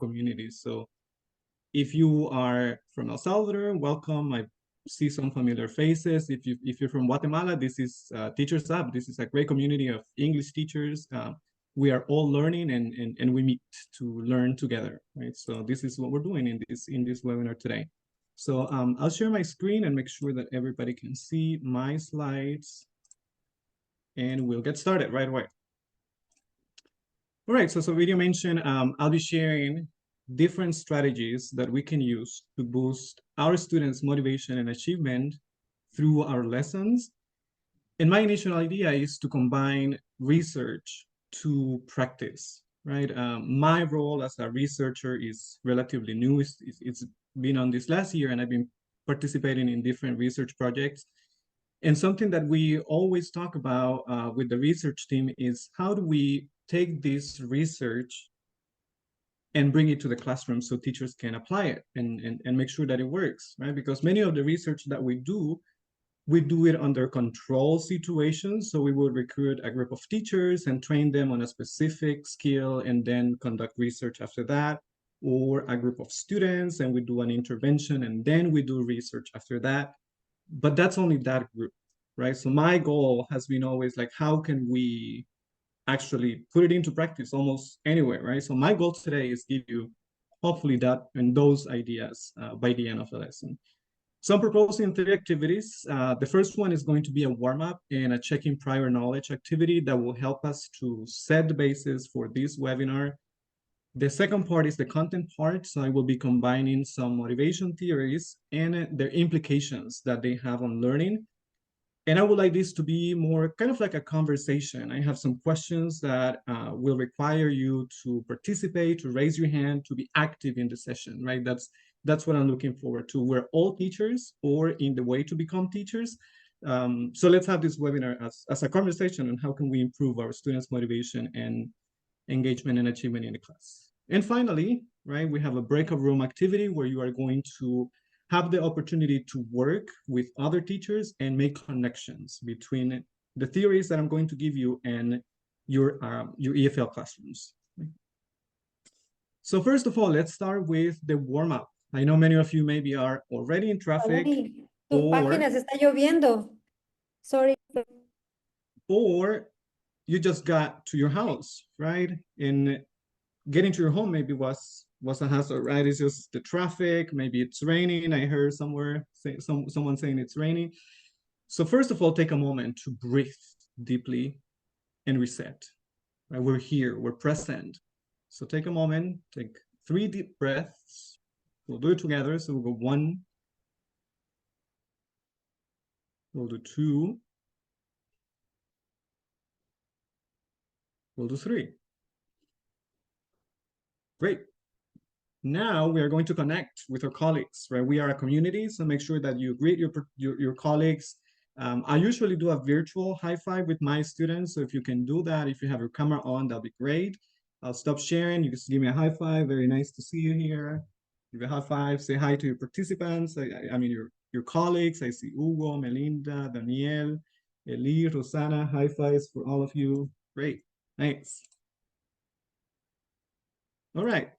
communities. So if you are from El Salvador, welcome. I see some familiar faces. If you're from Guatemala, this is Teachers Hub. This is a great community of English teachers. We are all learning and we meet to learn together, right? So this is what we're doing in this webinar today. So I'll share my screen and make sure that everybody can see my slides, and we'll get started right away. All right, so video mentioned, I'll be sharing different strategies that we can use to boost our students' motivation and achievement through our lessons. And my initial idea is to combine research to practice, right? My role as a researcher is relatively new. It's been on this last year, and I've been participating in different research projects. And something that we always talk about with the research team is how do we take this research and bring it to the classroom so teachers can apply it and make sure that it works, right? Because many of the research that we do it under control situations. So we would recruit a group of teachers and train them on a specific skill and then conduct research after that, or a group of students and we do an intervention and then we do research after that. But that's only that group, right? So my goal has been always like, how can we actually put it into practice almost anywhere, right? So my goal today is give you hopefully that and those ideas by the end of the lesson. So I'm proposing 3 activities. The first one is going to be a warm-up and a checking prior knowledge activity that will help us to set the basis for this webinar. The second part is the content part. So I will be combining some motivation theories and their implications that they have on learning. And I would like this to be more kind of like a conversation. I have some questions that will require you to participate, to raise your hand, to be active in the session, right? That's what I'm looking forward to. We're all teachers or in the way to become teachers. So let's have this webinar as a conversation on how can we improve our students' motivation and engagement and achievement in the class. And finally, right, we have a breakout room activity where you are going to have the opportunity to work with other teachers and make connections between the theories that I'm going to give you and your EFL classrooms. So first of all, let's start with the warm-up. I know many of you maybe are already in traffic. Tu página se está lloviendo. Sorry. Or you just got to your house, right? And getting to your home maybe was a hassle, right? It's just the traffic, maybe it's raining. I heard somewhere someone saying it's raining. So first of all, take a moment to breathe deeply and reset. Right? We're here, we're present. So take a moment, take 3 deep breaths. We'll do it together. So we'll go 1. We'll do 2. We'll do 3. Great. Now we are going to connect with our colleagues, right? We are a community, so make sure that you greet your colleagues. I usually do a virtual high five with my students, so if you can do that, if you have your camera on, that'll be great. I'll stop sharing. You just give me a high five. Very nice to see you here. Give a high five. Say hi to your participants. I mean your colleagues. I see Hugo, Melinda, Daniel, Eli, Rosana. High fives for all of you. Great. Thanks. All right.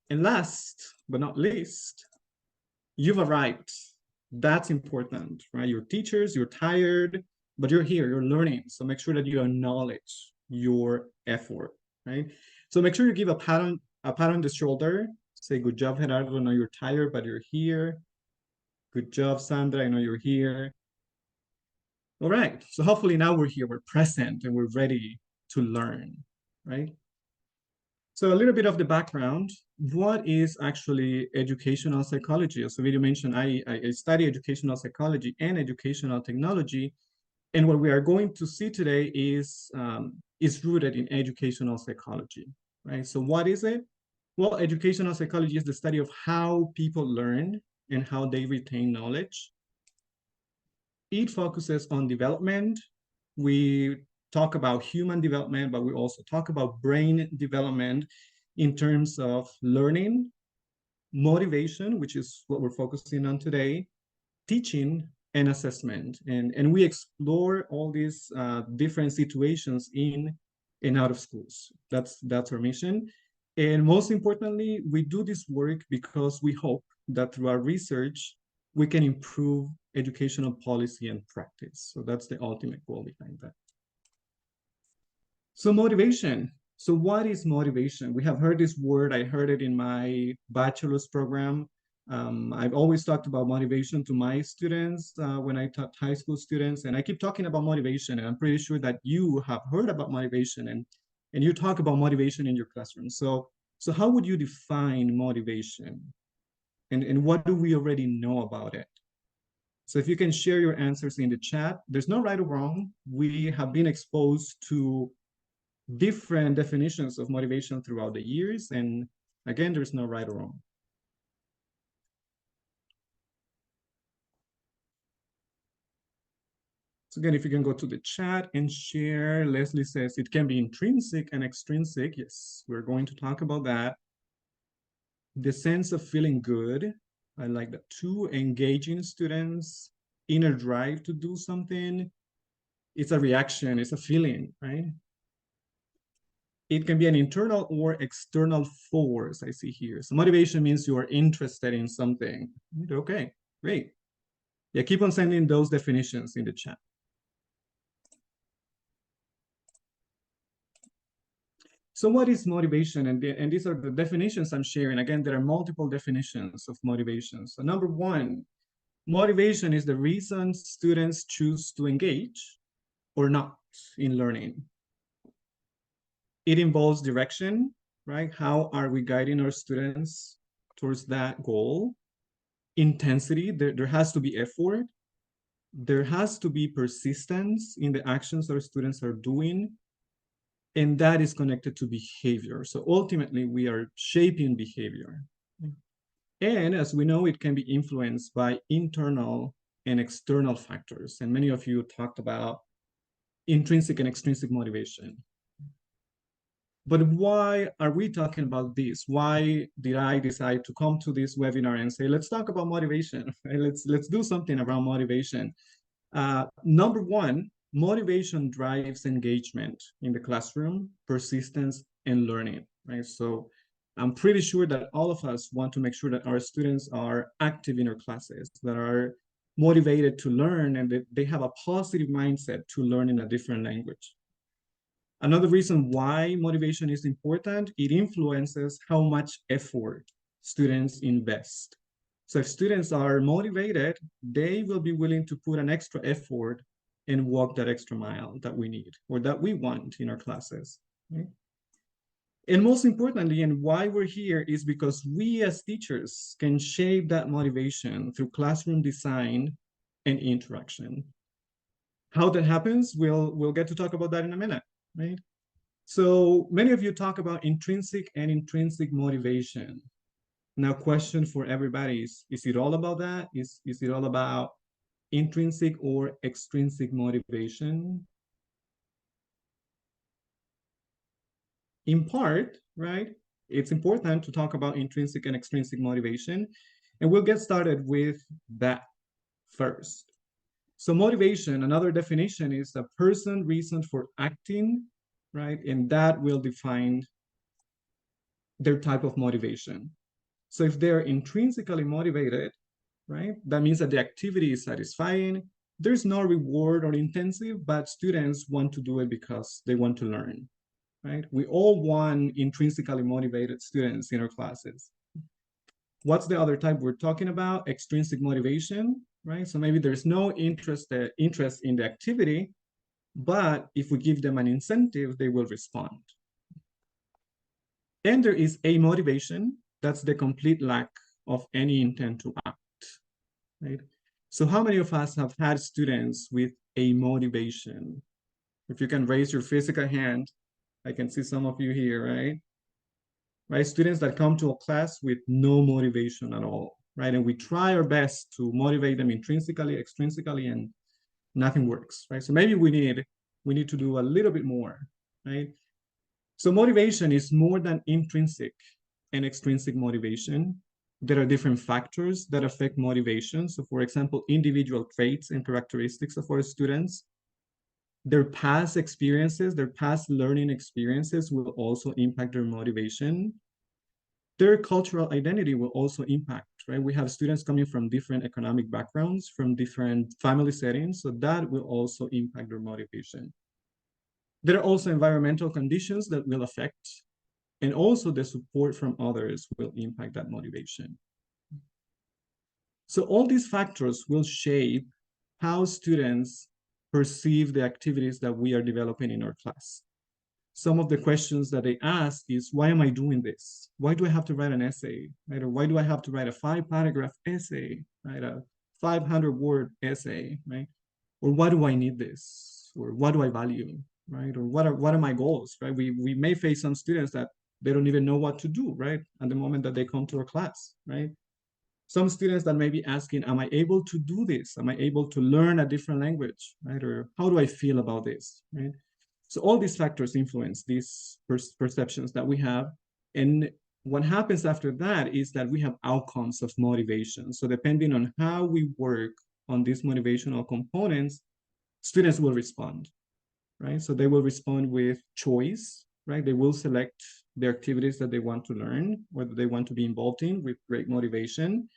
And last but not least, you've arrived. That's important, right? You're teachers, you're tired, but you're here, you're learning. So make sure that you acknowledge your effort, right? So make sure you give a pat on the shoulder. Say, good job, Gerardo. I know you're tired, but you're here. Good job, Sandra. I know you're here. All right. So hopefully now we're here, we're present, and we're ready to learn, right? So a little bit of the background. What is actually educational psychology? As Ovidio mentioned, I study educational psychology and educational technology. And what we are going to see today is rooted in educational psychology, right? So what is it? Well, educational psychology is the study of how people learn and how they retain knowledge. It focuses on development. We talk about human development, but we also talk about brain development in terms of learning, motivation, which is what we're focusing on today, teaching, and assessment. And we explore all these different situations in and out of schools. That's our mission. And most importantly, we do this work because we hope that through our research, we can improve educational policy and practice. So that's the ultimate goal behind that. So motivation. So what is motivation? We have heard this word. I heard it in my bachelor's program. I've always talked about motivation to my students when I taught high school students, and I keep talking about motivation. And I'm pretty sure that you have heard about motivation, and you talk about motivation in your classroom. So how would you define motivation, and what do we already know about it? So if you can share your answers in the chat, there's no right or wrong. We have been exposed to different definitions of motivation throughout the years. And again, there's no right or wrong. So again, if you can go to the chat and share, Leslie says it can be intrinsic and extrinsic. Yes, we're going to talk about that. The sense of feeling good. I like that too. Engaging students, inner drive to do something. It's a reaction, it's a feeling, right? It can be an internal or external force, I see here. So motivation means you are interested in something. Okay, great. Yeah, keep on sending those definitions in the chat. So what is motivation? And these are the definitions I'm sharing. Again, there are multiple definitions of motivation. So number one, motivation is the reason students choose to engage or not in learning. It involves direction, right? How are we guiding our students towards that goal? Intensity, there has to be effort. There has to be persistence in the actions our students are doing. And that is connected to behavior. So ultimately, we are shaping behavior. And as we know, it can be influenced by internal and external factors. And many of you talked about intrinsic and extrinsic motivation. But why are we talking about this? Why did I decide to come to this webinar and say, let's talk about motivation? Right? Let's do something around motivation. Number one, motivation drives engagement in the classroom, persistence, and learning, right? So I'm pretty sure that all of us want to make sure that our students are active in our classes, that are motivated to learn, and that they have a positive mindset to learn in a different language. Another reason why motivation is important, it influences how much effort students invest. So if students are motivated, they will be willing to put an extra effort and walk that extra mile that we need or that we want in our classes. Right? And most importantly, and why we're here is because we as teachers can shape that motivation through classroom design and interaction. How that happens, we'll get to talk about that in a minute, right? So many of you talk about intrinsic and intrinsic motivation. Now, question for everybody is it all about that? Is it all about intrinsic or extrinsic motivation? In part, right? It's important to talk about intrinsic and extrinsic motivation. And we'll get started with that first. So motivation, another definition is a person reason for acting, right? And that will define their type of motivation. So if they're intrinsically motivated, right, that means that the activity is satisfying. There's no reward or intensive, but students want to do it because they want to learn, right? We all want intrinsically motivated students in our classes. What's the other type we're talking about? Extrinsic motivation, right? So maybe there's no interest in the activity, but if we give them an incentive, they will respond. And there is amotivation. That's the complete lack of any intent to act, right? So how many of us have had students with amotivation? If you can raise your physical hand, I can see some of you here, right? Right, students that come to a class with no motivation at all, right? And we try our best to motivate them intrinsically, extrinsically, and nothing works, right? So maybe we need to do a little bit more, right? So motivation is more than intrinsic and extrinsic motivation. There are different factors that affect motivation. So for example, individual traits and characteristics of our students, their past experiences, their past learning experiences will also impact their motivation. their cultural identity will also impact, right? We have students coming from different economic backgrounds, from different family settings, so that will also impact their motivation. There are also environmental conditions that will affect, and also the support from others will impact that motivation. So all these factors will shape how students perceive the activities that we are developing in our class. Some of the questions that they ask is, why am I doing this? Why do I have to write an essay? Right? Or why do I have to write a 5-paragraph essay, right? A 500-word essay, right? Or why do I need this? Or what do I value, right? Or what are my goals, right? We may face some students that they don't even know what to do, right? At the moment that they come to our class, right? Some students that may be asking, am I able to do this? Am I able to learn a different language, right? Or how do I feel about this, right? So all these factors influence these perceptions that we have. And what happens after that is that we have outcomes of motivation. So depending on how we work on these motivational components, students will respond, right? So they will respond with choice, right? They will select the activities that they want to learn or that they want to be involved in with great motivation.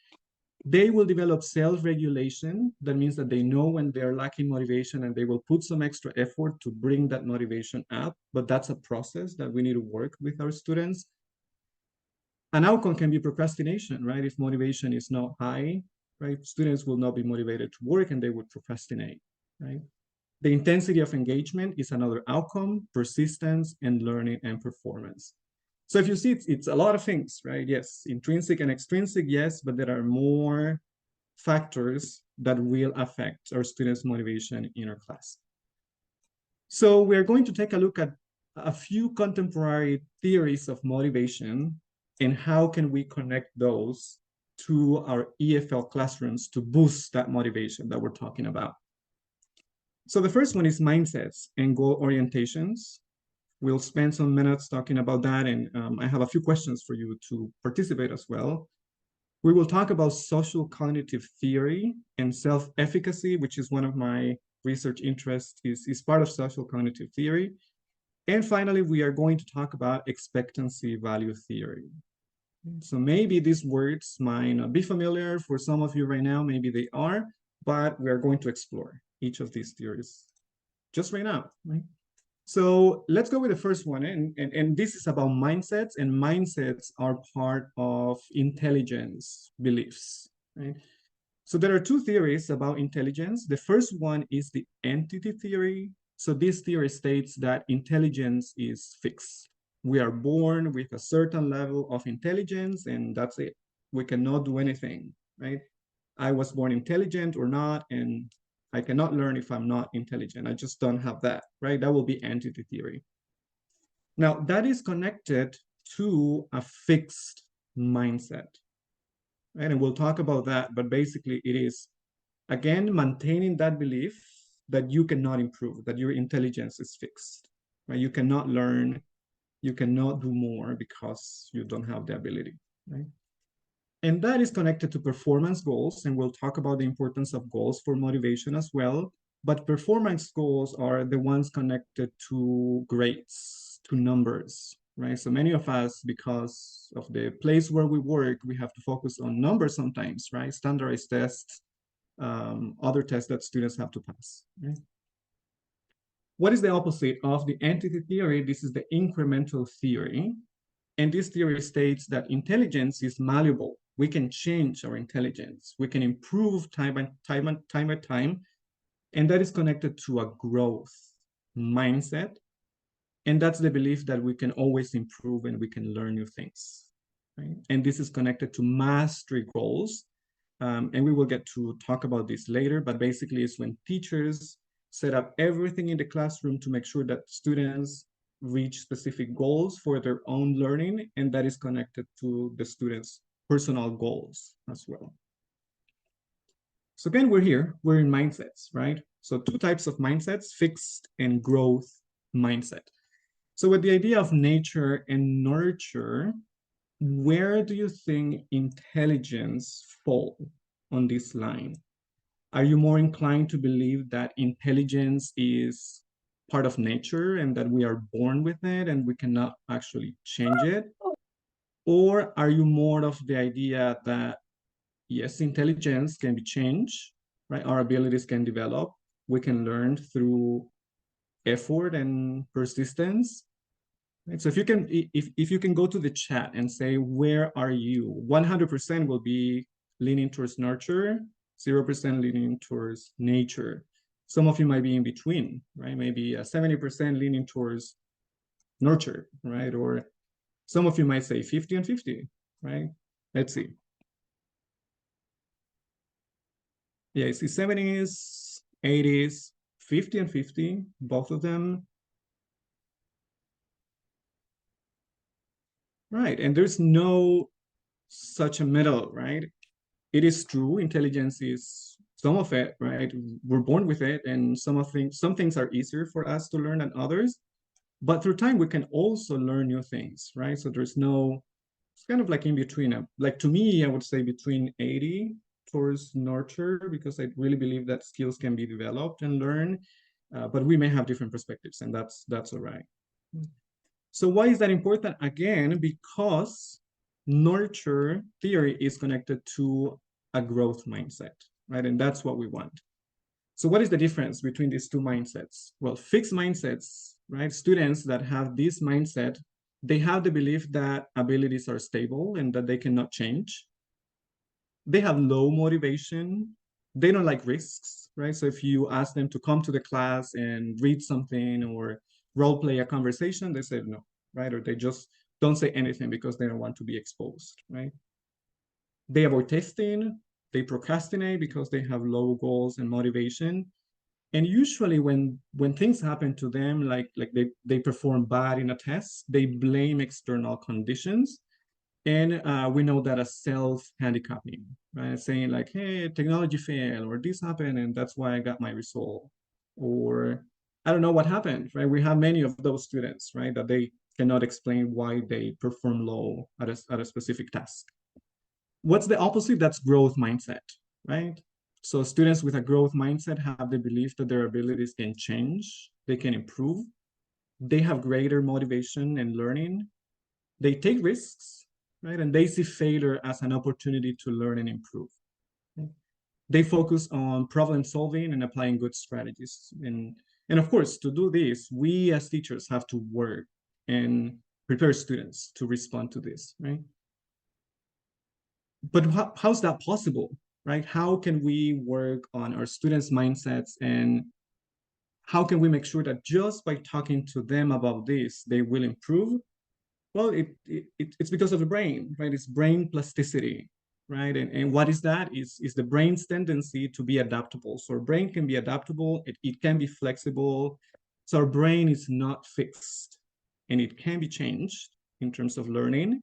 They will develop self-regulation. That means that they know when they're lacking motivation and they will put some extra effort to bring that motivation up. But that's a process that we need to work with our students. An outcome can be procrastination, right? If motivation is not high, right? Students will not be motivated to work and they would procrastinate, right? The intensity of engagement is another outcome, persistence, and learning and performance. So if you see, it's a lot of things, right? Yes, intrinsic and extrinsic, yes, but there are more factors that will affect our students' motivation in our class. So we're going to take a look at a few contemporary theories of motivation and how can we connect those to our EFL classrooms to boost that motivation that we're talking about. So the first one is mindsets and goal orientations. We'll spend some minutes talking about that, and I have a few questions for you to participate as well. We will talk about social cognitive theory and self-efficacy, which is one of my research interests, is part of social cognitive theory. And finally, we are going to talk about expectancy value theory. So maybe these words might not be familiar for some of you right now, maybe they are, but we are going to explore each of these theories just right now, right? So let's go with the first one. And this is about mindsets, and mindsets are part of intelligence beliefs, right? So there are two theories about intelligence. The first one is the entity theory. So this theory states that intelligence is fixed. We are born with a certain level of intelligence, and that's it. We cannot do anything, right? I was born intelligent or not, and I cannot learn if I'm not intelligent. I just don't have that, right? That will be entity theory. Now, that is connected to a fixed mindset, right? And we'll talk about that, but basically it is, again, maintaining that belief that you cannot improve, that your intelligence is fixed, right? You cannot learn, you cannot do more because you don't have the ability, right? And that is connected to performance goals, and we'll talk about the importance of goals for motivation as well. But performance goals are the ones connected to grades, to numbers, right? So many of us, because of the place where we work, we have to focus on numbers sometimes, right? Standardized tests, other tests that students have to pass, right? What is the opposite of the entity theory? This is the incremental theory. And this theory states that intelligence is malleable. We can change our intelligence. We can improve time by time. And that is connected to a growth mindset. And that's the belief that we can always improve and we can learn new things. Right? And this is connected to mastery goals. And we will get to talk about this later, but basically it's when teachers set up everything in the classroom to make sure that students reach specific goals for their own learning, and that is connected to the students' personal goals as well. So again, we're in mindsets, right? So two types of mindsets, fixed and growth mindset. So with the idea of nature and nurture, where do you think intelligence fall on this line? Are you more inclined to believe that intelligence is part of nature and that we are born with it and we cannot actually change it? Or are you more of the idea that, yes, intelligence can be changed, right? Our abilities can develop. We can learn through effort and persistence. Right? So if you can go to the chat and say, where are you? 100% will be leaning towards nurture, 0% leaning towards nature. Some of you might be in between, right? Maybe 70% leaning towards nurture, right? Or some of you might say 50 and 50, right? Let's see. Yeah, I see 70s, 80s, 50 and 50, both of them. Right, and there's no such a middle, right? It is true, intelligence is some of it, right? We're born with it, and some things are easier for us to learn than others. But through time, we can also learn new things, right? So there's no, it's kind of like in between. Like to me, I would say between 80 towards nurture, because I really believe that skills can be developed and learned, but we may have different perspectives, and that's all right. So why is that important? Again, because nurture theory is connected to a growth mindset, right? And that's what we want. So what is the difference between these two mindsets? Well, fixed mindsets, right? Students that have this mindset, they have the belief that abilities are stable and that they cannot change. They have low motivation. They don't like risks, right? So if you ask them to come to the class and read something or role play a conversation, they say no, right? Or they just don't say anything because they don't want to be exposed, right? They avoid testing. They procrastinate because they have low goals and motivation. And usually when things happen to them, like they perform bad in a test, they blame external conditions. And we know that as self-handicapping, right? Saying like, hey, technology failed, or this happened, and that's why I got my result. Or I don't know what happened, right? We have many of those students, right, that they cannot explain why they perform low at a specific task. What's the opposite? That's growth mindset, right? So students with a growth mindset have the belief that their abilities can change, they can improve, they have greater motivation and learning, they take risks, right? And they see failure as an opportunity to learn and improve. Okay? They focus on problem solving and applying good strategies. And of course, to do this, we as teachers have to work and prepare students to respond to this, right? But how's that possible, right? How can we work on our students' mindsets, and how can we make sure that just by talking to them about this, they will improve? Well, it's because of the brain, right? It's brain plasticity, right? And what is that? Is the brain's tendency to be adaptable. So our brain can be adaptable, it can be flexible. So our brain is not fixed, and it can be changed in terms of learning.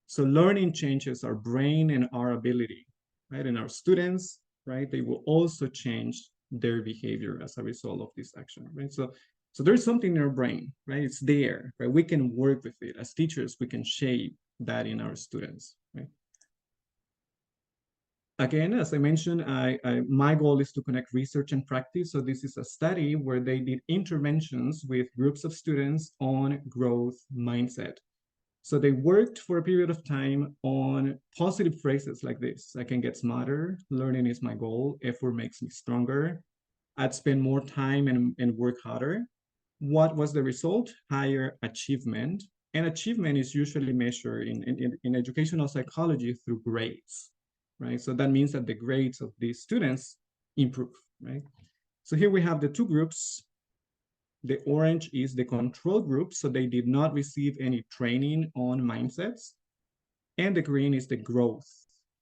So learning changes our brain and our ability, right? And our students, right, they will also change their behavior as a result of this action, right? So there's something in our brain, right? It's there, right? We can work with it. As teachers, we can shape that in our students, right? Again, as I mentioned, my goal is to connect research and practice. So this is a study where they did interventions with groups of students on growth mindset. So they worked for a period of time on positive phrases like this: I can get smarter, learning is my goal, effort makes me stronger, I'd spend more time and work harder. What was the result? Higher achievement. And achievement is usually measured in educational psychology through grades, right? So that means that the grades of these students improve, right? So here we have the two groups. The orange is the control group, so they did not receive any training on mindsets. And the green is the growth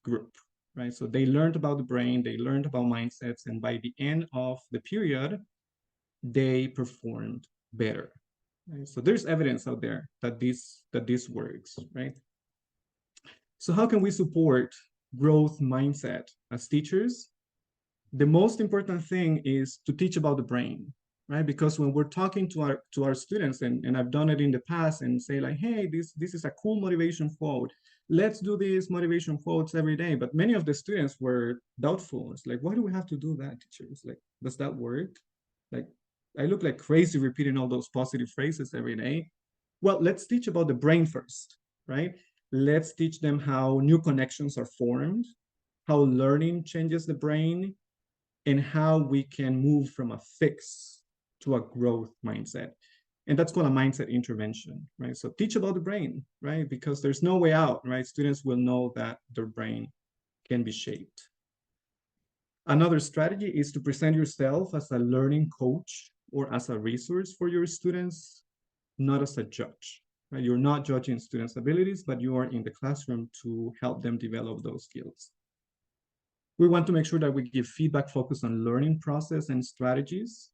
group, right? So they learned about the brain, they learned about mindsets, and by the end of the period, they performed better. Right? So there's evidence out there that this works, right? So how can we support growth mindset as teachers? The most important thing is to teach about the brain, right? Because when we're talking to our students, and I've done it in the past, and say like, hey, this is a cool motivation quote, let's do these motivation quotes every day. But many of the students were doubtful. It's like, why do we have to do that, teachers? Like, does that work? Like, I look like crazy repeating all those positive phrases every day. Well, let's teach about the brain first, right? Let's teach them how new connections are formed, how learning changes the brain, and how we can move from a fix to a growth mindset. And that's called a mindset intervention, right? So teach about the brain, right? Because there's no way out, right? Students will know that their brain can be shaped. Another strategy is to present yourself as a learning coach or as a resource for your students, not as a judge. Right? You're not judging students' abilities, but you are in the classroom to help them develop those skills. We want to make sure that we give feedback focused on learning process and strategies.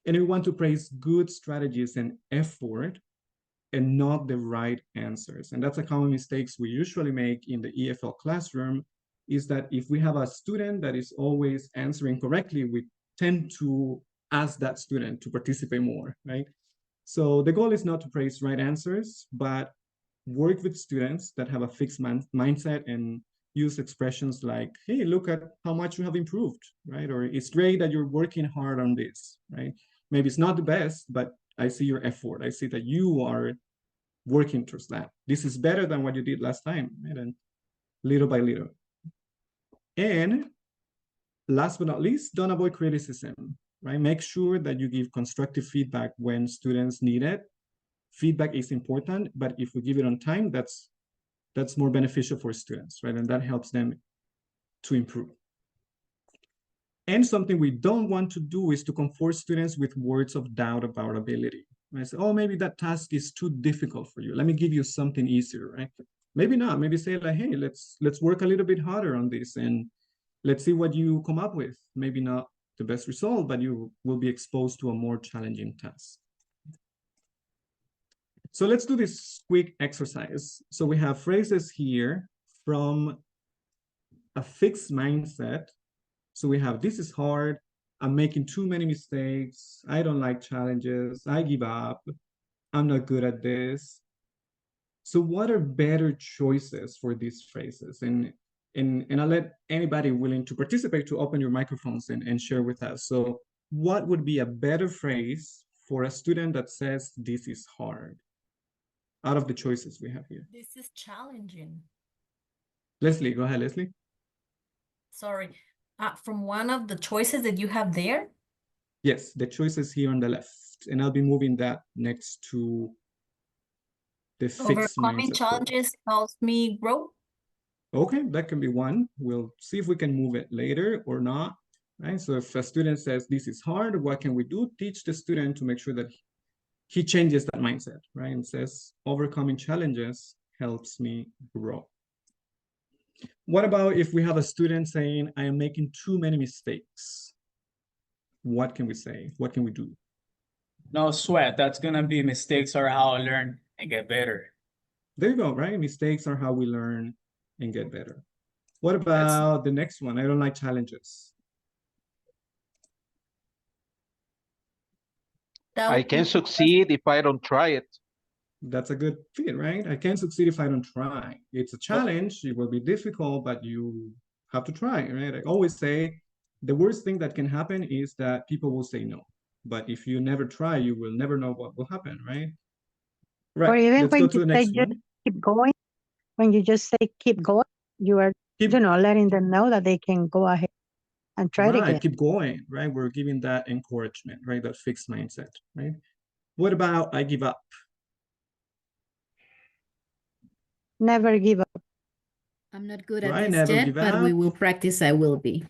And we want to praise good strategies and effort and not the right answers. And that's a common mistakes we usually make in the EFL classroom, is that if we have a student that is always answering correctly, we tend to ask that student to participate more, right? So the goal is not to praise right answers, but work with students that have a fixed mindset and use expressions like, hey, look at how much you have improved, right? Or it's great that you're working hard on this, right? Maybe it's not the best, but I see your effort. I see that you are working towards that. This is better than what you did last time, right? And little by little. And last but not least, don't avoid criticism, right? Make sure that you give constructive feedback when students need it. Feedback is important, but if we give it on time, that's more beneficial for students, right? And that helps them to improve. And something we don't want to do is to comfort students with words of doubt about ability. I say, oh, maybe that task is too difficult for you. Let me give you something easier, right? Maybe not. Maybe say like, hey, let's work a little bit harder on this and let's see what you come up with. Maybe not the best result, but you will be exposed to a more challenging task. So let's do this quick exercise. So we have phrases here from a fixed mindset. So we have, this is hard, I'm making too many mistakes, I don't like challenges, I give up, I'm not good at this. So what are better choices for these phrases? And I'll let anybody willing to participate to open your microphones and share with us. So what would be a better phrase for a student that says this is hard out of the choices we have here? This is challenging. Leslie, go ahead, Leslie. Sorry. From one of the choices that you have there? Yes, the choices here on the left. And I'll be moving that next to the fixed Overcoming mindset. challenges helps me grow. Okay, that can be one. We'll see if we can move it later or not, right? So if a student says this is hard, what can we do? Teach the student to make sure that he changes that mindset, right? And says overcoming challenges helps me grow. What about if we have a student saying, I am making too many mistakes? What can we say? What can we do? No sweat. That's gonna be mistakes are how I learn and get better. There you go, right? Mistakes are how we learn and get better. What about the next one? I don't like challenges. I can succeed if I don't try it. That's a good fit, right? I can't succeed if I don't try. It's a challenge. It will be difficult, but you have to try, right? I always say the worst thing that can happen is that people will say no. But if you never try, you will never know what will happen, right? Right. Or even Let's when go to you the say next just one. keep going, when you just say keep going, you are, letting them know that they can go ahead and try it again. Keep going, right? We're giving that encouragement, right? That fixed mindset, right? What about I give up? Never give up. I'm not good at Right, this never yet, give but up. we will practice. I will be.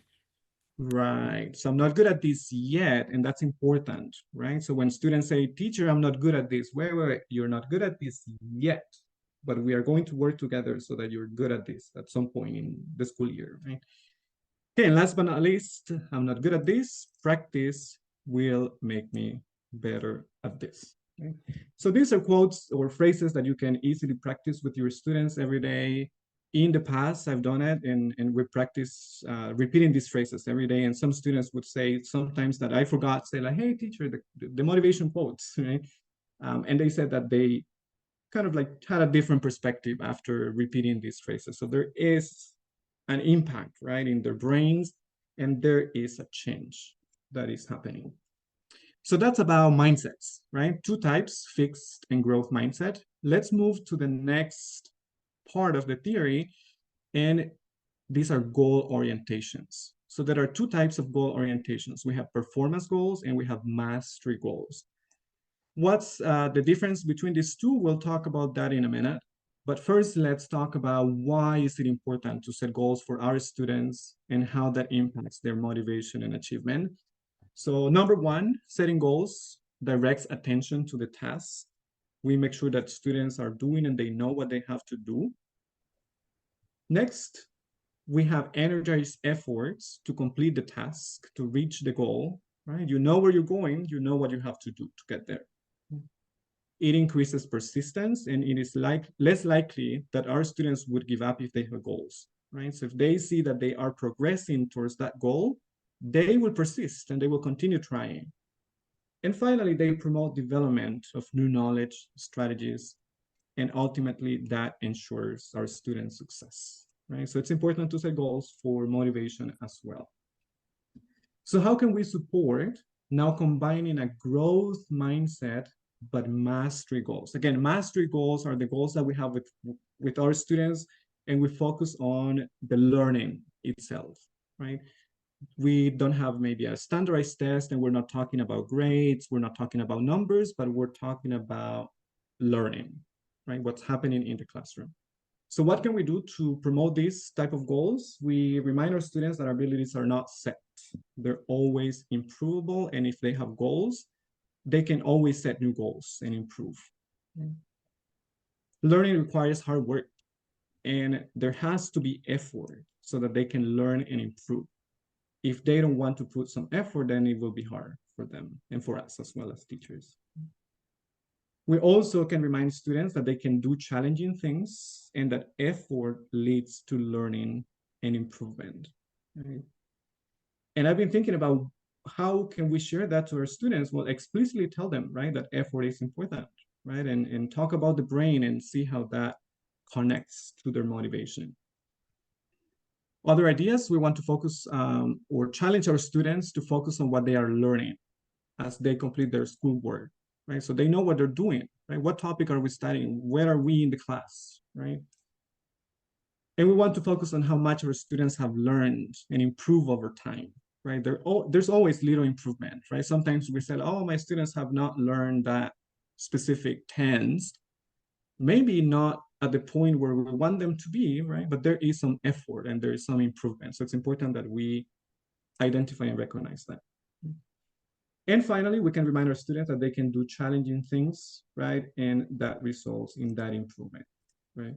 Right. So I'm not good at this yet, and that's important, right? So when students say, teacher, I'm not good at this, wait, you're not good at this yet, but we are going to work together so that you're good at this at some point in the school year, right? Okay, and last but not least, I'm not good at this. Practice will make me better at this. Okay? So these are quotes or phrases that you can easily practice with your students every day. In the past, I've done it, and we practice repeating these phrases every day. And some students would say sometimes that I forgot, say like, hey, teacher, the motivation quotes, right? And they said that they kind of like had a different perspective after repeating these phrases. So there is an impact, right, in their brains, and there is a change that is happening. So that's about mindsets, right? Two types, fixed and growth mindset. let's move to the next part of the theory, and these are goal orientations. So there are two types of goal orientations. We have performance goals and we have mastery goals. What's the difference between these two? We'll talk about that in a minute. But first, let's talk about why is it important to set goals for our students and how that impacts their motivation and achievement. So number one, setting goals directs attention to the task. We make sure that students are doing and they know what they have to do. Next, we have energized efforts to complete the task, to reach the goal, right? You know where you're going, you know what you have to do to get there. It increases persistence, and it is less likely that our students would give up if they have goals, right? So if they see that they are progressing towards that goal, they will persist and they will continue trying. And finally, they promote development of new knowledge, strategies, and ultimately that ensures our students' success, right? So it's important to set goals for motivation as well. So how can we support now combining a growth mindset but mastery goals? Again, mastery goals are the goals that we have with our students, and we focus on the learning itself, right? We don't have maybe a standardized test, and we're not talking about grades, we're not talking about numbers, but we're talking about learning, right? What's happening in the classroom. So what can we do to promote these type of goals? We remind our students that our abilities are not set. They're always improvable, and if they have goals, they can always set new goals and improve. Learning requires hard work, and there has to be effort so that they can learn and improve. If they don't want to put some effort, then it will be hard for them and for us as well as teachers. We also can remind students that they can do challenging things and that effort leads to learning and improvement. Right? And I've been thinking about how can we share that to our students? Well, explicitly tell them, right, that effort is important, right? And talk about the brain and see how that connects to their motivation. Other ideas, we want to focus or challenge our students to focus on what they are learning as they complete their schoolwork, right? So they know what they're doing, right? What topic are we studying? Where are we in the class, right? And we want to focus on how much our students have learned and improve over time, right? There's always little improvement, right? Sometimes we say, oh, my students have not learned that specific tense. Maybe not at the point where we want them to be, right? But there is some effort and there is some improvement. So it's important that we identify and recognize that. And finally, we can remind our students that they can do challenging things, right? And that results in that improvement, right?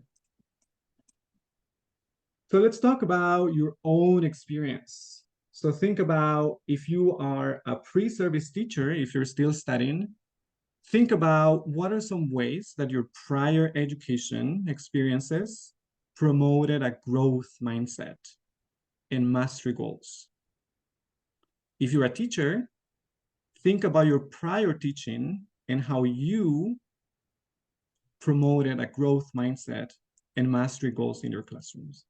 So let's talk about your own experience. So think about if you are a pre-service teacher, if you're still studying, think about what are some ways that your prior education experiences promoted a growth mindset and mastery goals. If you're a teacher, think about your prior teaching and how you promoted a growth mindset and mastery goals in your classrooms.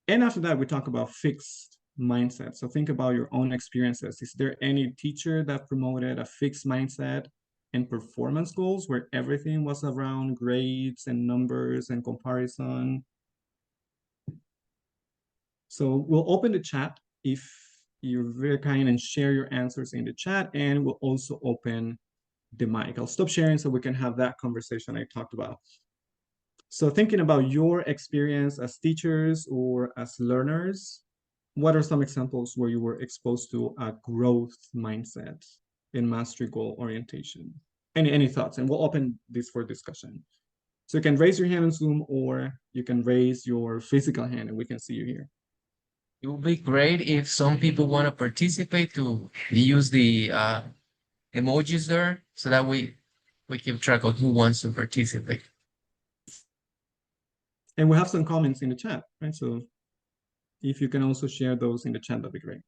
And after that, we talk about fixed mindset. So think about your own experiences. Is there any teacher that promoted a fixed mindset and performance goals where everything was around grades and numbers and comparison? So we'll open the chat if you're very kind and share your answers in the chat, and we'll also open the mic. I'll stop sharing so we can have that conversation I talked about. So thinking about your experience as teachers or as learners, what are some examples where you were exposed to a growth mindset in mastery goal orientation? Any thoughts? And we'll open this for discussion. So you can raise your hand on Zoom, or you can raise your physical hand and we can see you here. It would be great if some people want to participate to use the emojis there so that we keep track of who wants to participate. And we have some comments in the chat, right? So if you can also share those in the chat, that'd be great.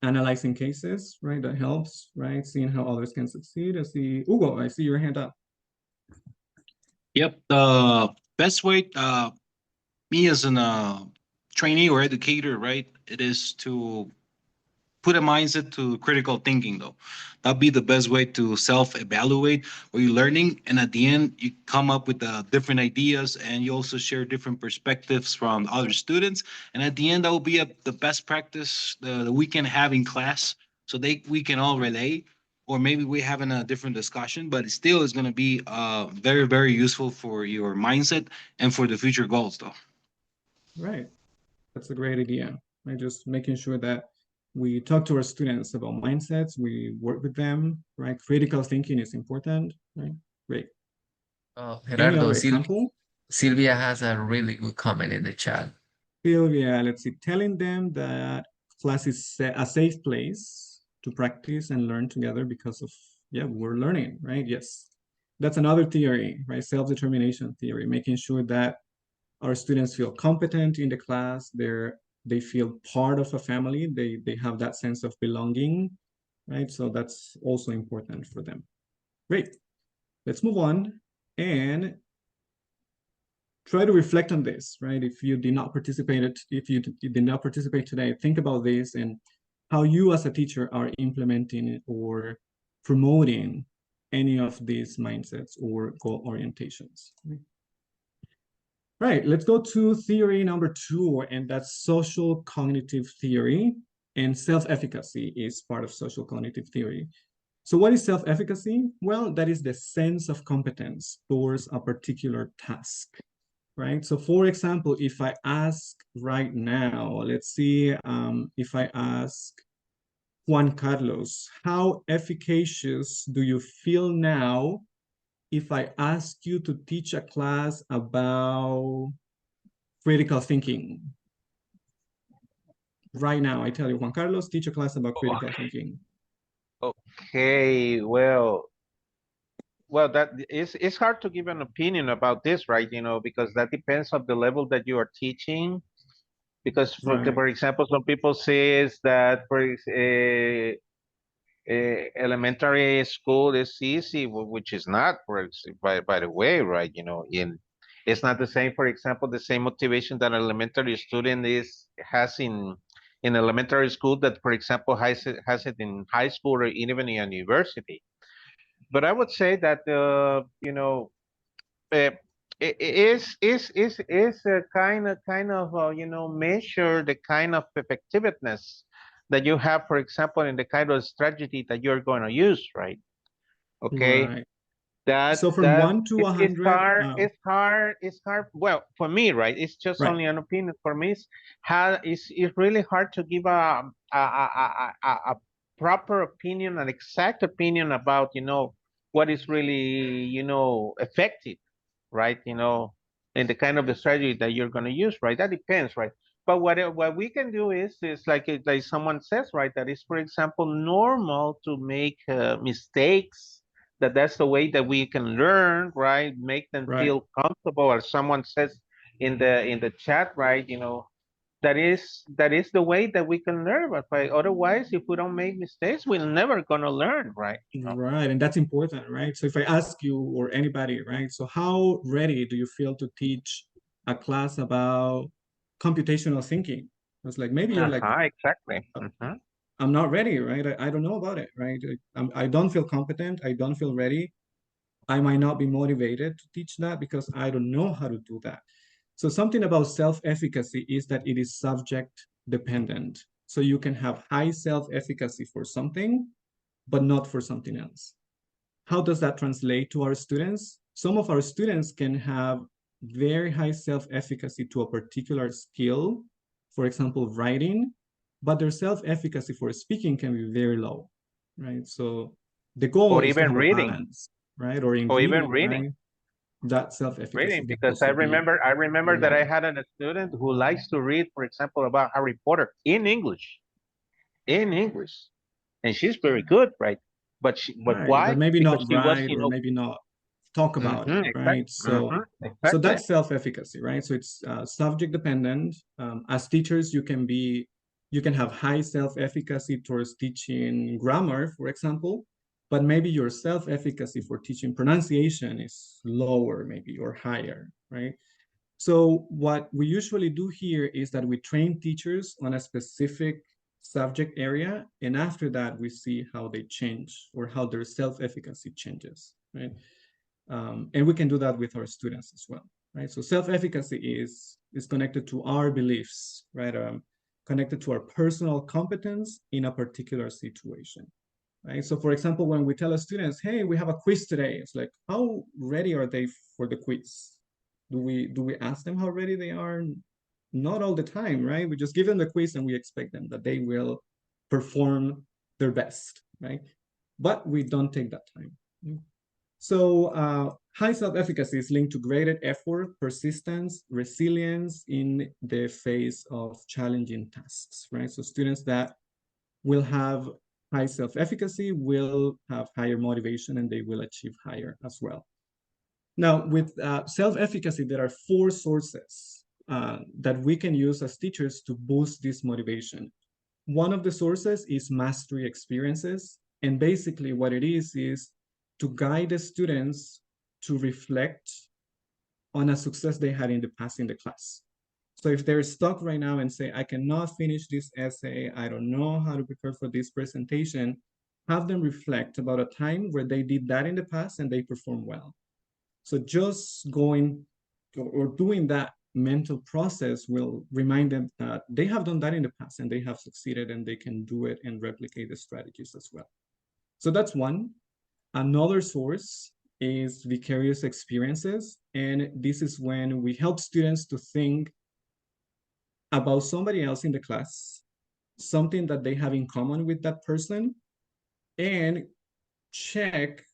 Analyzing cases, right? That helps, right? Seeing how others can succeed. I see, Hugo, I see your hand up. Yep, the best way, me as an trainee or educator, right? It is to put a mindset to critical thinking though. That'd be the best way to self-evaluate what you're learning. And at the end, you come up with different ideas, and you also share different perspectives from other students. And at the end, that will be the best practice that we can have in class, so we can all relate. Or maybe we're having a different discussion, but it still is going to be very, very useful for your mindset and for the future goals though. Right. That's a great idea. Right? Just making sure that we talk to our students about mindsets, we work with them, right? Critical thinking is important, right? Great. Any Gerardo, other example? Sylvia has a really good comment in the chat. Sylvia, let's see, telling them that class is a safe place to practice and learn together because of, yeah, we're learning, right? Yes. That's another theory, right? Self-determination theory, making sure that our students feel competent in the class, they feel part of a family, they have that sense of belonging, right? So that's also important for them. Great. Let's move on and try to reflect on this, right? If you did not participate, if you did not participate today, think about this and how you as a teacher are implementing or promoting any of these mindsets or goal orientations. Right, let's go to theory number 2, and that's social cognitive theory, and self-efficacy is part of social cognitive theory. So what is self-efficacy? Well, that is the sense of competence towards a particular task, right? So for example, if I ask right now, let's see, if I ask Juan Carlos, how efficacious do you feel now if I ask you to teach a class about critical thinking? Right now, I tell you, Juan Carlos, teach a class about critical thinking. Okay, well, that it's hard to give an opinion about this, right? You know, because that depends on the level that you are teaching. Because, for example, some people says that elementary school is easy, which is not, by the way, right? You know, it's not the same. For example, the same motivation that an elementary student has in elementary school that, for example, has it in high school or even in university. But I would say that you know, it is a kind of you know, measure the kind of effectiveness that you have, for example, in the kind of strategy that you're going to use, right? Okay. Right. That So from 1 to 100, it's hard. Well, for me, right, it's just Right. only an opinion. For me, it's really hard to give a proper opinion, an exact opinion about, you know, what is really, you know, effective, right? You know, in the kind of the strategy that you're going to use, right? That depends, right? But what we can do is like someone says, right, that is, for example, normal to make mistakes. That's the way that we can learn, right? Make them Right. feel comfortable, or someone says in the chat, right? You know, that is the way that we can learn. But otherwise, if we don't make mistakes, we're never gonna learn, right? You know? Right, and that's important, right? So if I ask you or anybody, right? So how ready do you feel to teach a class about computational thinking? It's like maybe you're like, Exactly. I'm not ready, right? I don't know about it, right? I don't feel competent. I don't feel ready. I might not be motivated to teach that because I don't know how to do that. So something about self-efficacy is that it is subject dependent. So you can have high self-efficacy for something, but not for something else. How does that translate to our students? Some of our students can have very high self-efficacy to a particular skill, for example, writing, but their self-efficacy for speaking can be very low, right? So the goal Or is to even have a reading. balance, right? Or in Or even reading, reading. right? That self-efficacy. Reading, because I remember that I had a student who likes to read, for example, about Harry Potter in English, and she's very good, right? But Right, why? but maybe Because not she was, write you or know, maybe not talk about it, right? So exactly. that's self-efficacy, right? So it's subject dependent. As teachers, you can have high self-efficacy towards teaching grammar, for example, but maybe your self-efficacy for teaching pronunciation is lower, maybe, or higher, right? So what we usually do here is that we train teachers on a specific subject area, and after that we see how they change or how their self-efficacy changes, right? And we can do that with our students as well, right? So self-efficacy is connected to our beliefs, right? Connected to our personal competence in a particular situation, right? So for example, when we tell our students, hey, we have a quiz today, it's like, how ready are they for the quiz? Do we ask them how ready they are? Not all the time, right? We just give them the quiz and we expect them that they will perform their best, right? But we don't take that time. So high self-efficacy is linked to greater effort, persistence, resilience in the face of challenging tasks, right? So students that will have high self-efficacy will have higher motivation and they will achieve higher as well. Now, with self-efficacy, there are 4 sources that we can use as teachers to boost this motivation. One of the sources is mastery experiences. And basically what it is to guide the students to reflect on a success they had in the past in the class. So if they're stuck right now and say, I cannot finish this essay, I don't know how to prepare for this presentation, have them reflect about a time where they did that in the past and they performed well. So just going or doing that mental process will remind them that they have done that in the past and they have succeeded and they can do it and replicate the strategies as well. So that's one. Another source is vicarious experiences. And this is when we help students to think about somebody else in the class, something that they have in common with that person, and check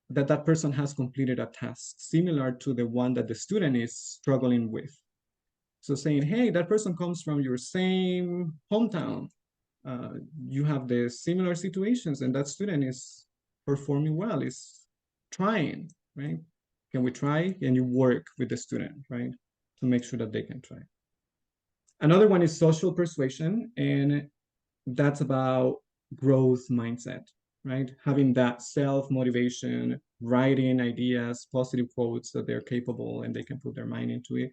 that that person has completed a task similar to the one that the student is struggling with. So saying, hey, that person comes from your same hometown. You have the similar situations and that student is performing well, is trying, right? Can we try? And you work with the student, right? To make sure that they can try. Another one is social persuasion, and that's about growth mindset, right? Having that self-motivation, writing ideas, positive quotes that they're capable and they can put their mind into it.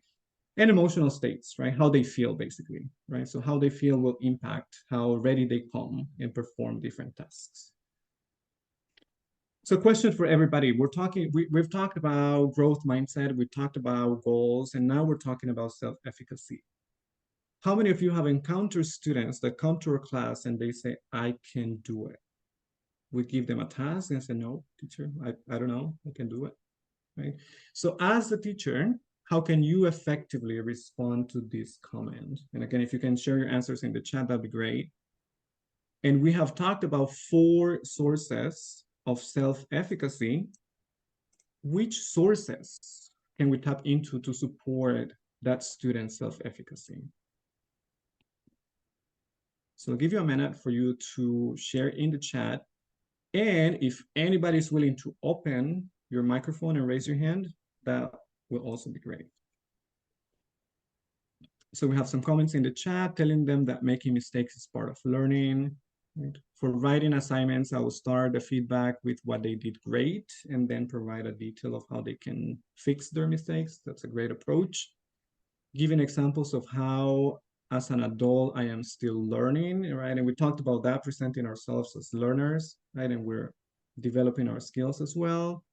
And emotional states, right? How they feel, basically, right? So how they feel will impact how ready they come and perform different tasks. So question for everybody. We've talked about growth mindset, we talked about goals, and now we're talking about self-efficacy. How many of you have encountered students that come to our class and they say, I can do it? We give them a task and say, no, teacher, I don't know, I can do it, right? So as a teacher, how can you effectively respond to this comment? And again, if you can share your answers in the chat, that'd be great. And we have talked about 4 sources of self-efficacy. Which sources can we tap into to support that student's self-efficacy? So I'll give you a minute for you to share in the chat. And if anybody's willing to open your microphone and raise your hand, that will also be great. So we have some comments in the chat telling them that making mistakes is part of learning. Right? For writing assignments, I will start the feedback with what they did great and then provide a detail of how they can fix their mistakes. That's a great approach. Giving examples of how, as an adult, I am still learning, right? And we talked about that, presenting ourselves as learners, right? And we're developing our skills as well.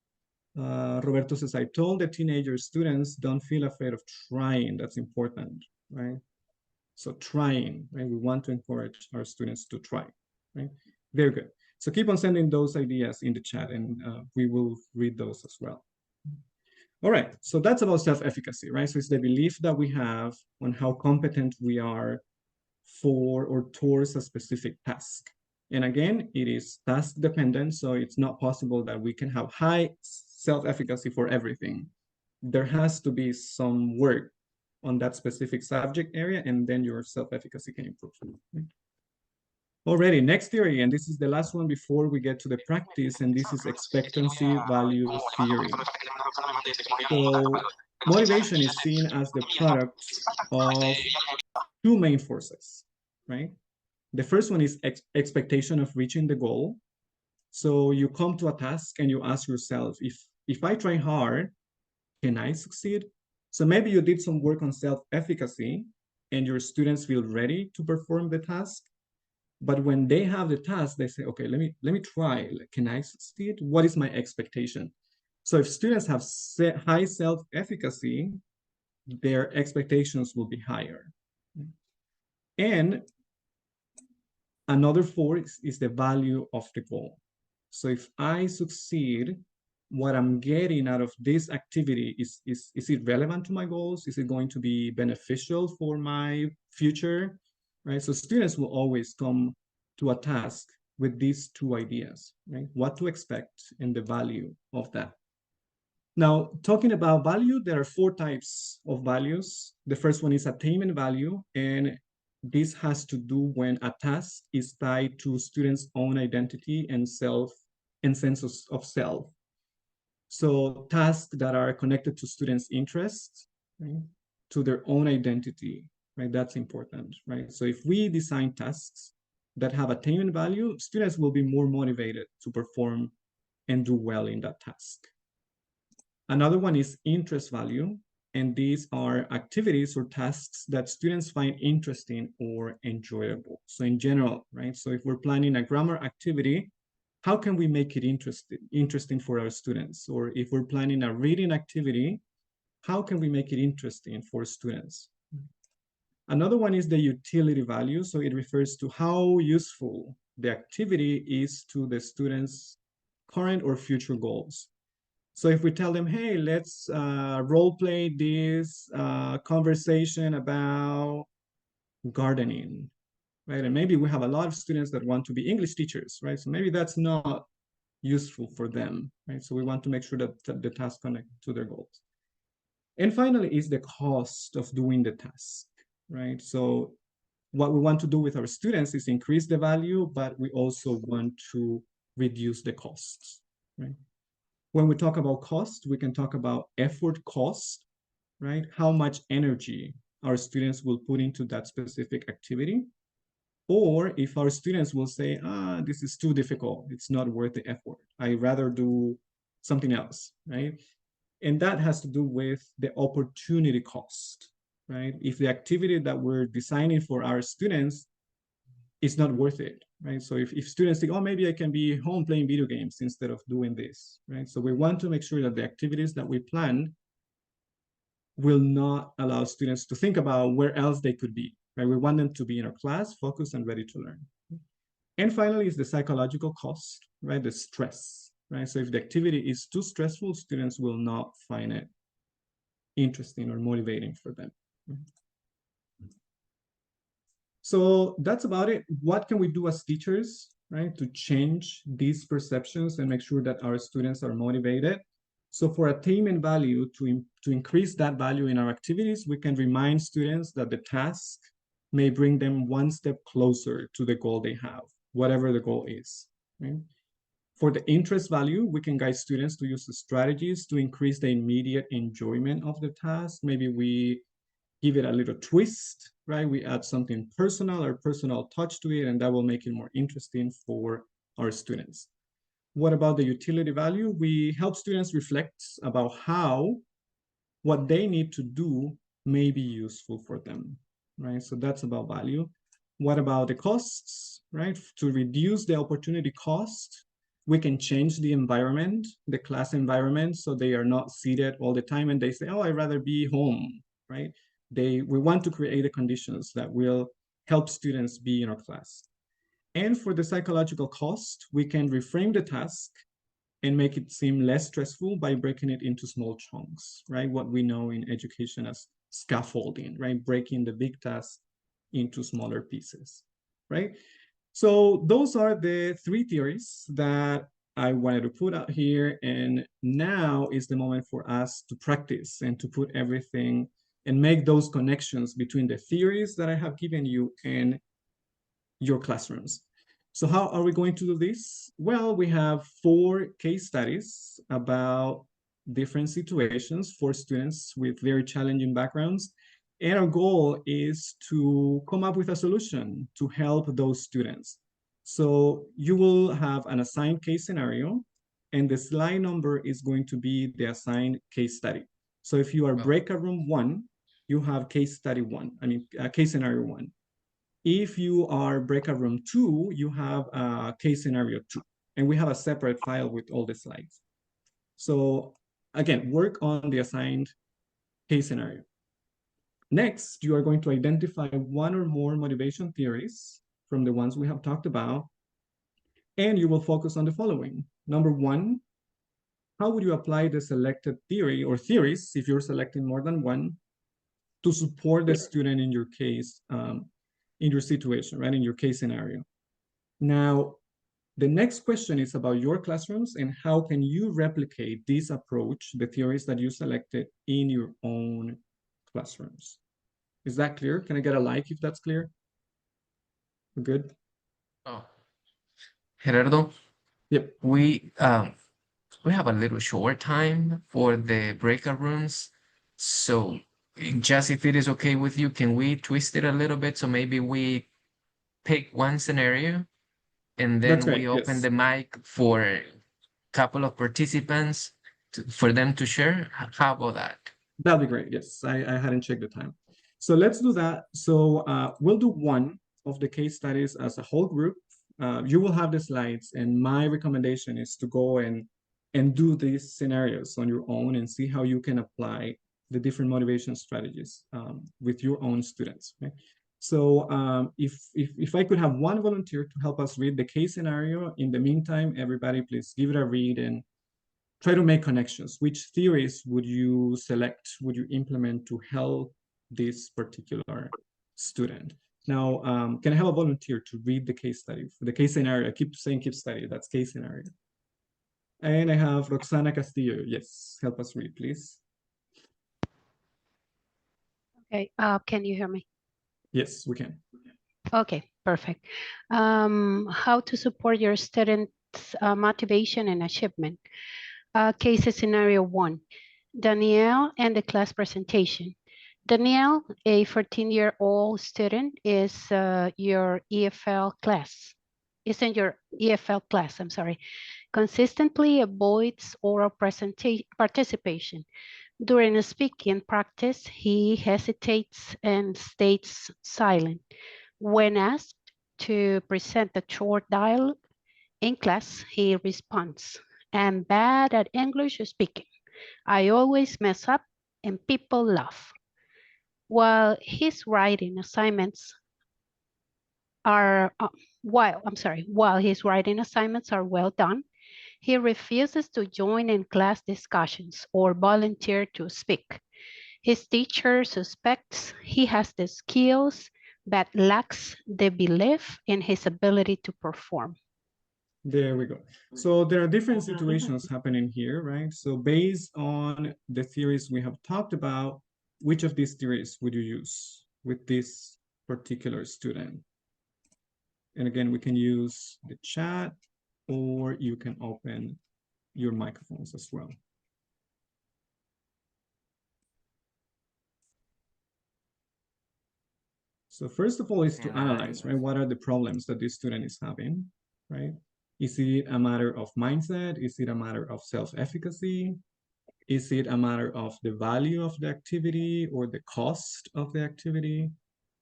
Roberto says, I told the teenager students, don't feel afraid of trying. That's important, right? So trying, right? We want to encourage our students to try, right? Very good. So keep on sending those ideas in the chat and we will read those as well. All right, so that's about self-efficacy, right? So it's the belief that we have on how competent we are for or towards a specific task. And again, it is task dependent, so it's not possible that we can have high self-efficacy for everything. There has to be some work on that specific subject area, and then your self-efficacy can improve. Already, next theory, and this is the last one before we get to the practice, and this is expectancy value theory. So motivation is seen as the product of 2 main forces, right? The first one is expectation of reaching the goal. So you come to a task and you ask yourself, if I try hard, can I succeed? So maybe you did some work on self-efficacy and your students feel ready to perform the task. But when they have the task, they say, okay, let me try. Can I succeed? What is my expectation? So if students have high self-efficacy, their expectations will be higher. And another force is the value of the goal. So if I succeed, what I'm getting out of this activity is it relevant to my goals? Is it going to be beneficial for my future? Right? So students will always come to a task with these two ideas, right? What to expect and the value of that. Now, talking about value, there are 4 types of values. The first one is attainment value, and this has to do when a task is tied to students' own identity and sense of self. So tasks that are connected to students' interests, right, to their own identity, right? That's important, right? So if we design tasks that have attainment value, students will be more motivated to perform and do well in that task. Another one is interest value, and these are activities or tasks that students find interesting or enjoyable. So in general, right? So if we're planning a grammar activity, how can we make it interesting for our students? Or if we're planning a reading activity, how can we make it interesting for students? Another one is the utility value. So it refers to how useful the activity is to the students' current or future goals. So if we tell them, hey, let's role play this conversation about gardening, right? And maybe we have a lot of students that want to be English teachers, right? So maybe that's not useful for them, right? So we want to make sure that the task connect to their goals. And finally is the cost of doing the task, right? So what we want to do with our students is increase the value, but we also want to reduce the costs, right? When we talk about cost, we can talk about effort cost, right? How much energy our students will put into that specific activity. Or if our students will say, this is too difficult, it's not worth the effort, I'd rather do something else, right? And that has to do with the opportunity cost, right? If the activity that we're designing for our students is not worth it, right? So if students think, oh, maybe I can be home playing video games instead of doing this, right? So we want to make sure that the activities that we plan will not allow students to think about where else they could be, right? We want them to be in our class, focused and ready to learn. And finally is the psychological cost, right? The stress, right? So if the activity is too stressful, students will not find it interesting or motivating for them. So that's about it. What can we do as teachers, right, to change these perceptions and make sure that our students are motivated? So for attainment value, to increase that value in our activities, we can remind students that the task may bring them one step closer to the goal they have, whatever the goal is, right? For the interest value, we can guide students to use the strategies to increase the immediate enjoyment of the task. Maybe we give it a little twist, right? We add something personal or personal touch to it, and that will make it more interesting for our students. What about the utility value? We help students reflect about how what they need to do may be useful for them, right? So that's about value. What about the costs, right? To reduce the opportunity cost, we can change the environment, the class environment, so they are not seated all the time and they say, oh, I'd rather be home, right? We want to create the conditions that will help students be in our class. And for the psychological cost, we can reframe the task and make it seem less stressful by breaking it into small chunks, right? What we know in education as scaffolding, right? Breaking the big task into smaller pieces, right? So those are the 3 theories that I wanted to put out here. And now is the moment for us to practice and to put everything and make those connections between the theories that I have given you and your classrooms. So how are we going to do this? Well, we have 4 case studies about different situations for students with very challenging backgrounds. And our goal is to come up with a solution to help those students. So you will have an assigned case scenario, and the slide number is going to be the assigned case study. So if you are breakout room 1, you have case study 1, case scenario 1. If you are breakout room 2, you have case scenario 2, and we have a separate file with all the slides. So again, work on the assigned case scenario. Next, you are going to identify one or more motivation theories from the ones we have talked about, and you will focus on the following. Number 1, how would you apply the selected theory or theories, if you're selecting more than one, to support the student in your case, in your situation, right, in your case scenario? Now, the next question is about your classrooms and how can you replicate this approach, the theories that you selected, in your own classrooms? Is that clear? Can I get a like if that's clear? We're good? Oh, Gerardo, Yep. we have a little short time for the breakout rooms. So just if it is okay with you, can we twist it a little bit? So maybe we pick one scenario and That's then great, we open yes. the mic for a couple of participants for them to share. How about that? That'd be great. Yes, I hadn't checked the time. So let's do that. So we'll do one of the case studies as a whole group. You will have the slides, and my recommendation is to go and do these scenarios on your own and see how you can apply the different motivation strategies with your own students. Okay? So if I could have one volunteer to help us read the case scenario. In the meantime, everybody please give it a read and try to make connections. Which theories would you select, would you implement to help this particular student? Now, can I have a volunteer to read the case study, for the case scenario? I keep saying case study, that's case scenario. And I have Roxana Castillo. Yes, help us read, please. Okay, can you hear me? Yes, we can. Okay, perfect. How to support your students' motivation and achievement. Case scenario 1, Danielle and the class presentation. Danielle, a 14-year-old student, is your EFL class. Is in your EFL class, I'm sorry. Consistently avoids oral participation. During a speaking practice, he hesitates and stays silent. When asked to present a short dialogue in class, he responds, "I'm bad at English speaking. I always mess up and people laugh." While his writing assignments are while his writing assignments are well done, he refuses to join in class discussions or volunteer to speak. His teacher suspects he has the skills but lacks the belief in his ability to perform. There we go. So there are different situations happening here, right? So based on the theories we have talked about, which of these theories would you use with this particular student? And again, we can use the chat, or you can open your microphones as well. So first of all is to analyze, right? What are the problems that this student is having, right? Is it a matter of mindset? Is it a matter of self-efficacy? Is it a matter of the value of the activity or the cost of the activity?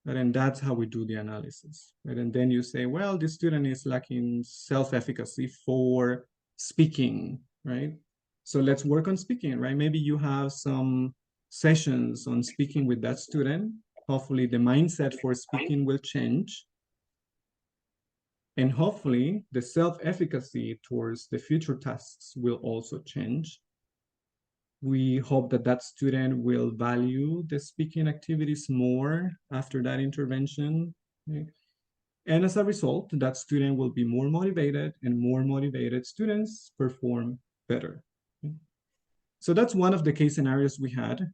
Right? And that's how we do the analysis, right? And then you say, well, this student is lacking self-efficacy for speaking, right? So let's work on speaking, right? Maybe you have some sessions on speaking with that student. Hopefully the mindset for speaking will change. And hopefully the self-efficacy towards the future tasks will also change. We hope that that student will value the speaking activities more after that intervention. Okay? And as a result, that student will be more motivated, and more motivated students perform better. Okay? So that's one of the case scenarios we had.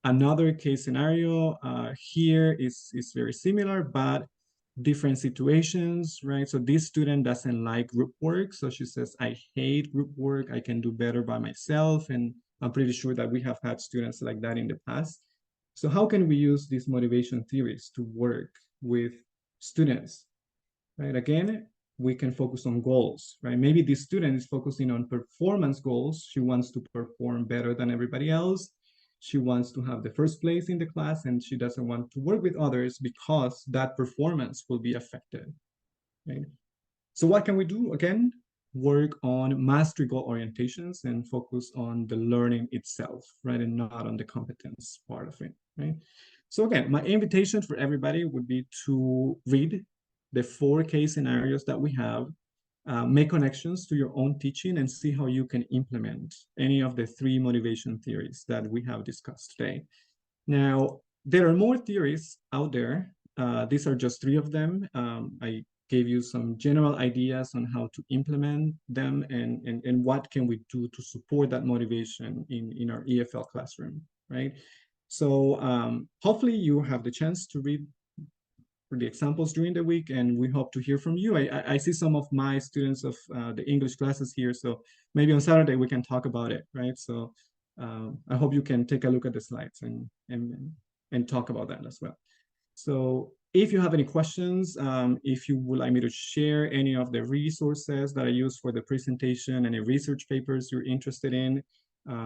Another case scenario here is very similar, but different situations, right? So this student doesn't like group work. So she says, I hate group work. I can do better by myself. And I'm pretty sure that we have had students like that in the past. So how can we use these motivation theories to work with students, right? Again, we can focus on goals, right? Maybe this student is focusing on performance goals. She wants to perform better than everybody else. She wants to have the first place in the class, and she doesn't want to work with others because that performance will be affected, right? So what can we do? Again, work on mastery goal orientations and focus on the learning itself, right? And not on the competence part of it, right? So again, my invitation for everybody would be to read the 4 case scenarios that we have, make connections to your own teaching, and see how you can implement any of the 3 motivation theories that we have discussed today. Now, there are more theories out there. These are just 3 of them. I gave you some general ideas on how to implement them and what can we do to support that motivation in our EFL classroom, right? So hopefully you have the chance to read the examples during the week, and we hope to hear from you. I see some of my students of the English classes here, so maybe on Saturday we can talk about it, right? So I hope you can take a look at the slides and talk about that as well. So if you have any questions, if you would like me to share any of the resources that I use for the presentation, any research papers you're interested in,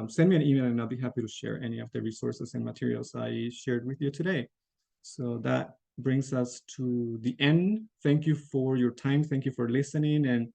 send me an email and I'll be happy to share any of the resources and materials I shared with you today. So that brings us to the end. Thank you for your time. Thank you for listening. And